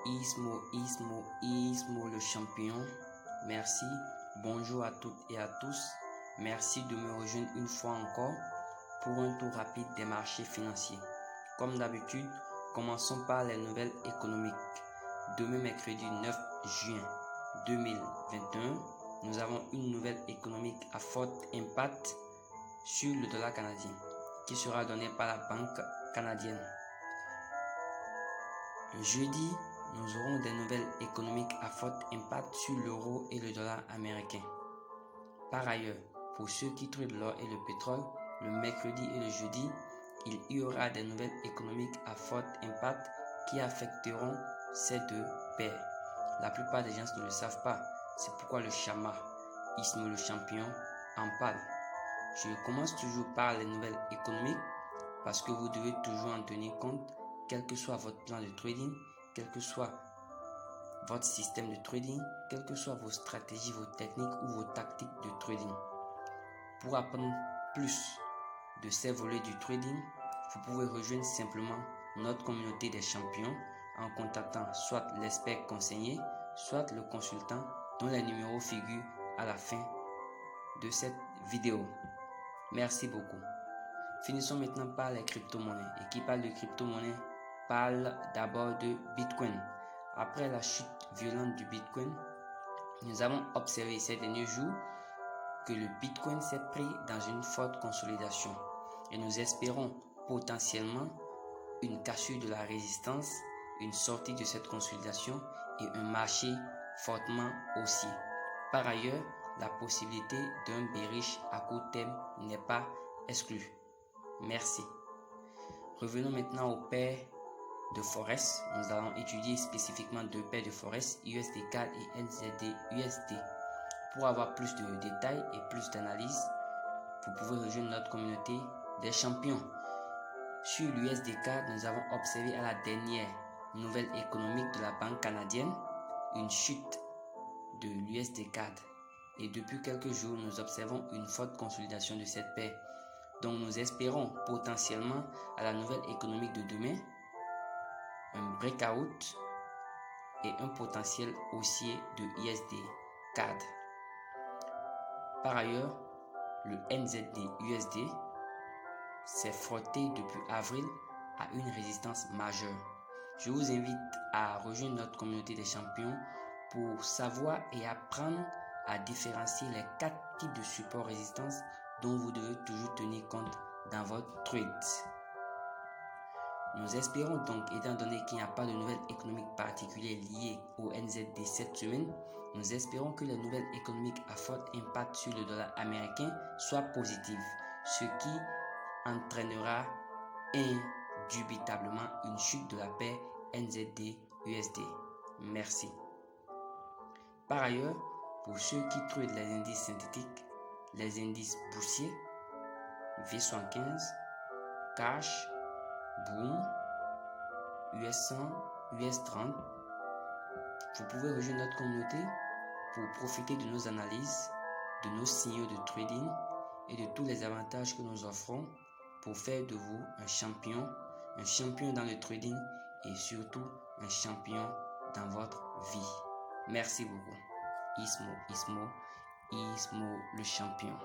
Ismo le champion. Merci, bonjour à toutes et à tous. Merci de me rejoindre une fois encore pour un tour rapide des marchés financiers. Comme d'habitude, commençons par les nouvelles économiques. Demain, mercredi 9 juin 2021, nous avons une nouvelle économique à fort impact sur le dollar canadien qui sera donnée par la Banque canadienne. Le jeudi, nous aurons des nouvelles économiques à fort impact sur l'euro et le dollar américain. Par ailleurs, pour ceux qui tradent l'or et le pétrole, le mercredi et le jeudi, il y aura des nouvelles économiques à fort impact qui affecteront ces deux paires. La plupart des gens ne le savent pas, c'est pourquoi le Chama, Ismo le champion, en parle. Je commence toujours par les nouvelles économiques parce que vous devez toujours en tenir compte, quel que soit votre plan de trading, quel que soit votre système de trading, quelles que soient vos stratégies, vos techniques ou vos tactiques de trading. Pour apprendre plus de ces volets du trading, vous pouvez rejoindre simplement notre communauté des champions en contactant soit l'expert conseiller, soit le consultant dont les numéros figurent à la fin de cette vidéo. Merci beaucoup. Finissons maintenant par les crypto-monnaies. Et qui parle de crypto-monnaies parle d'abord de Bitcoin. Après la chute violente du Bitcoin, nous avons observé ces derniers jours que le Bitcoin s'est pris dans une forte consolidation. Et nous espérons potentiellement une cassure de la résistance, une sortie de cette consolidation et un marché fortement haussier. Par ailleurs, la possibilité d'un bearish à court terme n'est pas exclue. Merci. Revenons maintenant aux paires de Forex. Nous allons étudier spécifiquement deux paires de Forex, USD-CAD et NZD-USD. Pour avoir plus de détails et plus d'analyse, vous pouvez rejoindre notre communauté des champions. Sur l'USD-CAD, nous avons observé à la dernière nouvelle économique de la Banque canadienne une chute de l'USD-CAD. Et depuis quelques jours, nous observons une forte consolidation de cette paire. Donc nous espérons potentiellement à la nouvelle économique de demain un breakout et un potentiel haussier de USD-CAD. Par ailleurs, le NZD-USD s'est frotté depuis avril à une résistance majeure. Je vous invite à rejoindre notre communauté des champions pour savoir et apprendre à différencier les 4 types de support résistance dont vous devez toujours tenir compte dans votre trade. Nous espérons donc, étant donné qu'il n'y a pas de nouvelles économiques particulières liées au NZD cette semaine, nous espérons que les nouvelles économiques à fort impact sur le dollar américain soient positives, ce qui entraînera indubitablement une chute de la paire NZD-USD. Merci. Par ailleurs, pour ceux qui tradent les indices synthétiques, les indices boursiers, V75, Cash, Boom, US100, US30, vous pouvez rejoindre notre communauté pour profiter de nos analyses, de nos signaux de trading et de tous les avantages que nous offrons pour faire de vous un champion dans le trading et surtout un champion dans votre vie. Merci beaucoup. Ismo le champion.